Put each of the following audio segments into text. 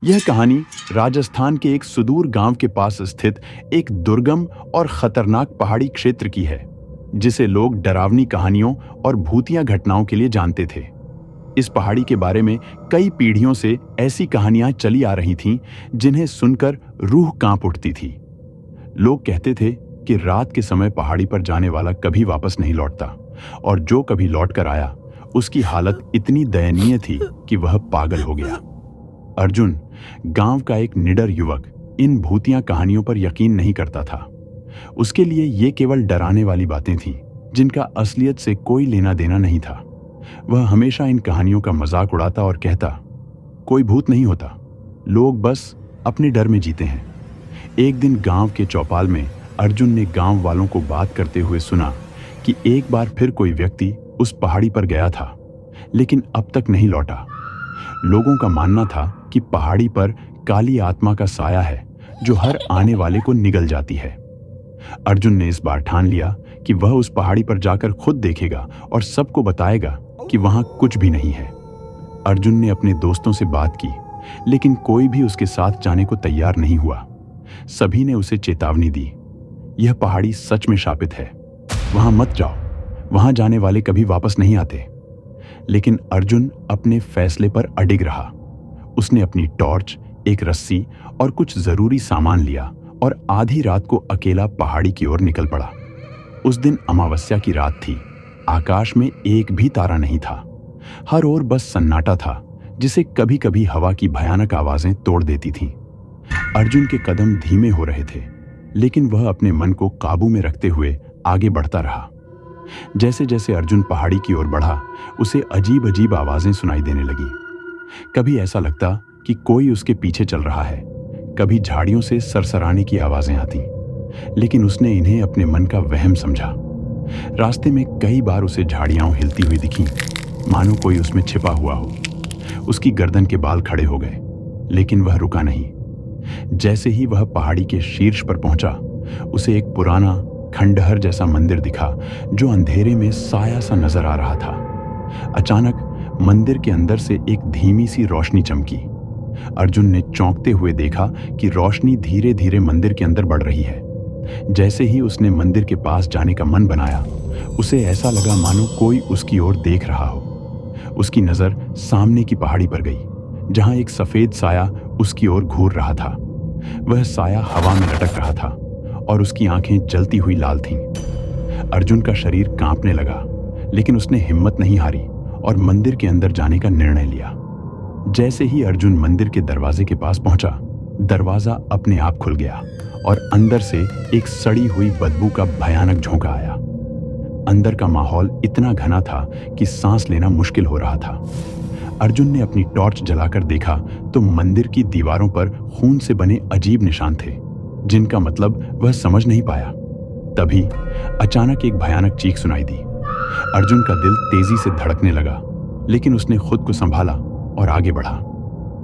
यह कहानी राजस्थान के एक सुदूर गांव के पास स्थित एक दुर्गम और खतरनाक पहाड़ी क्षेत्र की है, जिसे लोग डरावनी कहानियों और भूतिया घटनाओं के लिए जानते थे। इस पहाड़ी के बारे में कई पीढ़ियों से ऐसी कहानियां चली आ रही थीं, जिन्हें सुनकर रूह कांप उठती थी। लोग कहते थे कि रात के समय पहाड़ी पर जाने वाला कभी वापस नहीं लौटता, और जो कभी लौट कर आया, उसकी हालत इतनी दयनीय थी कि वह पागल हो गया। अर्जुन, गांव का एक निडर युवक, इन भूतिया कहानियों पर यकीन नहीं करता था। उसके लिए ये केवल डराने वाली बातें थीं, जिनका असलियत से कोई लेना देना नहीं था। वह हमेशा इन कहानियों का मजाक उड़ाता और कहता, कोई भूत नहीं होता, लोग बस अपने डर में जीते हैं। एक दिन गांव के चौपाल में अर्जुन ने गांव वालों को बात करते हुए सुना कि एक बार फिर कोई व्यक्ति उस पहाड़ी पर गया था, लेकिन अब तक नहीं लौटा। लोगों का मानना था कि पहाड़ी पर काली आत्मा का साया है, जो हर आने वाले को निगल जाती है। अर्जुन ने इस बार ठान लिया कि वह उस पहाड़ी पर जाकर खुद देखेगा और सबको बताएगा कि वहां कुछ भी नहीं है। अर्जुन ने अपने दोस्तों से बात की, लेकिन कोई भी उसके साथ जाने को तैयार नहीं हुआ। सभी ने उसे चेतावनी दी, यह पहाड़ी सच में शापित है, वहां मत जाओ, वहां जाने वाले कभी वापस नहीं आते। लेकिन अर्जुन अपने फैसले पर अडिग रहा। उसने अपनी टॉर्च, एक रस्सी और कुछ जरूरी सामान लिया और आधी रात को अकेला पहाड़ी की ओर निकल पड़ा। उस दिन अमावस्या की रात थी। आकाश में एक भी तारा नहीं था। हर ओर बस सन्नाटा था, जिसे कभी कभी हवा की भयानक आवाजें तोड़ देती थीं। अर्जुन के कदम धीमे हो रहे थे, लेकिन वह अपने मन को काबू में रखते हुए आगे बढ़ता रहा। जैसे जैसे अर्जुन पहाड़ी की ओर बढ़ा, उसे अजीब अजीब आवाजें सुनाई देने लगी। कभी ऐसा लगता कि कोई उसके पीछे चल रहा है, कभी झाड़ियों से सरसराने की आवाजें आती, लेकिन उसने इन्हें अपने मन का वहम समझा। रास्ते में कई बार उसे झाड़ियां हिलती हुई दिखीं, मानो कोई उसमें छिपा हुआ हो। उसकी गर्दन के बाल खड़े हो गए, लेकिन वह रुका नहीं। जैसे ही वह पहाड़ी के शीर्ष पर पहुंचा, उसे एक पुराना खंडहर जैसा मंदिर दिखा, जो अंधेरे में साया सा नजर आ रहा था। अचानक मंदिर के अंदर से एक धीमी सी रोशनी चमकी। अर्जुन ने चौंकते हुए देखा कि रोशनी धीरे धीरे मंदिर के अंदर बढ़ रही है। जैसे ही उसने मंदिर के पास जाने का मन बनाया, उसे ऐसा लगा मानो कोई उसकी ओर देख रहा हो। उसकी नजर सामने की पहाड़ी पर गई, जहां एक सफेद साया उसकी ओर घूर रहा था। वह साया हवा में लटक रहा था और उसकी आंखें जलती हुई लाल थीं। अर्जुन का शरीर कांपने लगा, लेकिन उसने हिम्मत नहीं हारी और मंदिर के अंदर जाने का निर्णय लिया। जैसे ही अर्जुन मंदिर के दरवाजे के पास पहुंचा, दरवाजा अपने आप खुल गया और अंदर से एक सड़ी हुई बदबू का भयानक झोंका आया। अंदर का माहौल इतना घना था कि सांस लेना मुश्किल हो रहा था। अर्जुन ने अपनी टॉर्च जलाकर देखा तो मंदिर की दीवारों पर खून से बने अजीब निशान थे, जिनका मतलब वह समझ नहीं पाया। तभी अचानक एक भयानक चीख सुनाई दी। अर्जुन का दिल तेजी से धड़कने लगा, लेकिन उसने खुद को संभाला और आगे बढ़ा।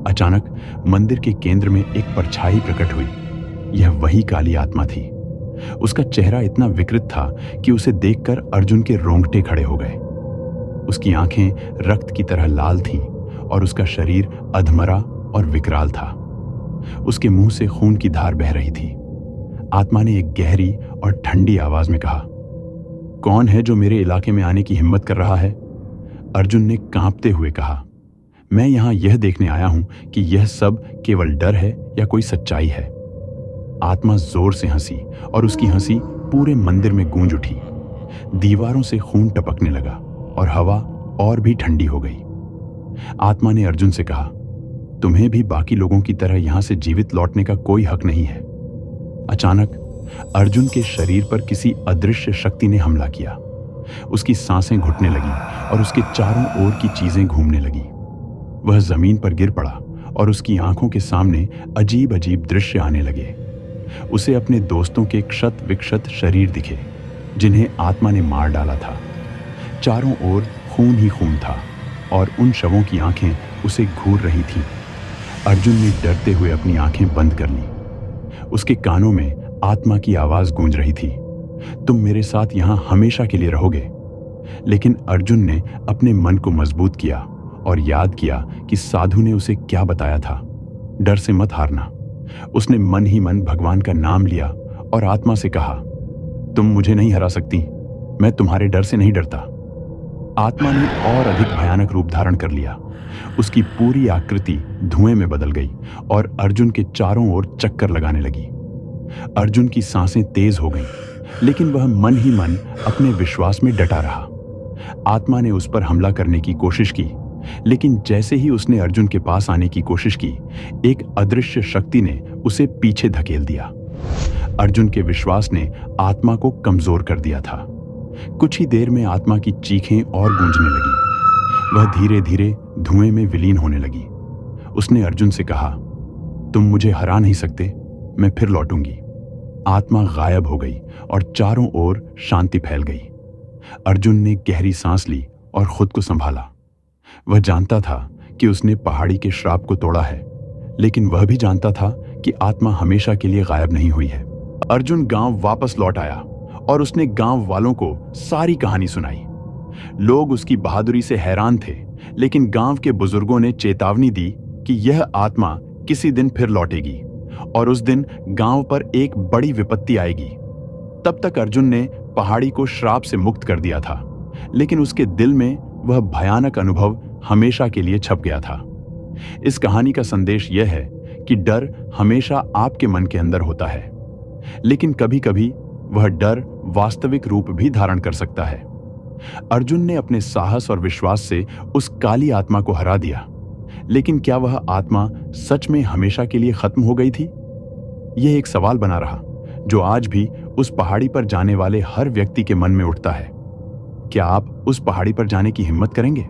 अचानक मंदिर के केंद्र में एक परछाई प्रकट हुई। यह वही काली आत्मा थी। उसका चेहरा इतना विकृत था कि उसे देखकर अर्जुन के रोंगटे खड़े हो गए। उसकी आंखें रक्त की तरह लाल थीं और उसका शरीर अधमरा और विकराल था। उसके मुंह से खून की धार बह रही थी। आत्मा ने एक गहरी और ठंडी आवाज में कहा, कौन है जो मेरे इलाके में आने की हिम्मत कर रहा है? अर्जुन ने कांपते हुए कहा, मैं यहां यह देखने आया हूं कि यह सब केवल डर है या कोई सच्चाई है। आत्मा जोर से हंसी और उसकी हंसी पूरे मंदिर में गूंज उठी। दीवारों से खून टपकने लगा और हवा और भी ठंडी हो गई। आत्मा ने अर्जुन से कहा, तुम्हें भी बाकी लोगों की तरह यहां से जीवित लौटने का कोई हक नहीं है। अचानक अर्जुन के शरीर पर किसी अदृश्य शक्ति ने हमला किया। उसकी सांसें घुटने लगी और उसके चारों ओर की चीजें घूमने लगी। वह जमीन पर गिर पड़ा और उसकी आंखों के सामने अजीब अजीब दृश्य आने लगे। उसे अपने दोस्तों के क्षत विक्षत शरीर दिखे, जिन्हें आत्मा ने मार डाला था। चारों ओर खून ही खून था और उन शवों की आंखें उसे घूर रही थीं। अर्जुन ने डरते हुए अपनी आंखें बंद कर ली। उसके कानों में आत्मा की आवाज गूंज रही थी, तुम मेरे साथ यहां हमेशा के लिए रहोगे। लेकिन अर्जुन ने अपने मन को मजबूत किया और याद किया कि साधु ने उसे क्या बताया था। डर से मत हारना। उसने मन ही मन भगवान का नाम लिया और आत्मा से कहा, तुम मुझे नहीं हरा सकती, मैं तुम्हारे डर से नहीं डरता। आत्मा ने और अधिक भयानक रूप धारण कर लिया। उसकी पूरी आकृति धुएं में बदल गई और अर्जुन के चारों ओर चक्कर लगाने लगी। अर्जुन की सांसें तेज हो गईं, लेकिन वह मन ही मन अपने विश्वास में डटा रहा। आत्मा ने उस पर हमला करने की कोशिश की, लेकिन जैसे ही उसने अर्जुन के पास आने की कोशिश की, एक अदृश्य शक्ति ने उसे पीछे धकेल दिया। अर्जुन के विश्वास ने आत्मा को कमजोर कर दिया था। कुछ ही देर में आत्मा की चीखें और गूंजने लगी। वह धीरे धीरे धुएं में विलीन होने लगी। उसने अर्जुन से कहा, तुम मुझे हरा नहीं सकते, मैं फिर लौटूंगी। आत्मा गायब हो गई और चारों ओर शांति फैल गई। अर्जुन ने गहरी सांस ली और खुद को संभाला। वह जानता था कि उसने पहाड़ी के श्राप को तोड़ा है, लेकिन वह भी जानता था कि आत्मा हमेशा के लिए गायब नहीं हुई है। अर्जुन गांव वापस लौट आया और उसने गांव वालों को सारी कहानी सुनाई। लोग उसकी बहादुरी से हैरान थे, लेकिन गांव के बुजुर्गों ने चेतावनी दी कि यह आत्मा किसी दिन फिर लौटेगी और उस दिन गांव पर एक बड़ी विपत्ति आएगी। तब तक अर्जुन ने पहाड़ी को श्राप से मुक्त कर दिया था, लेकिन उसके दिल में वह भयानक अनुभव हमेशा के लिए छप गया था। इस कहानी का संदेश यह है कि डर हमेशा आपके मन के अंदर होता है, लेकिन कभी-कभी वह डर वास्तविक रूप भी धारण कर सकता है। अर्जुन ने अपने साहस और विश्वास से उस काली आत्मा को हरा दिया, लेकिन क्या वह आत्मा सच में हमेशा के लिए खत्म हो गई थी? यह एक सवाल बना रहा, जो आज भी उस पहाड़ी पर जाने वाले हर व्यक्ति के मन में उठता है। क्या आप उस पहाड़ी पर जाने की हिम्मत करेंगे?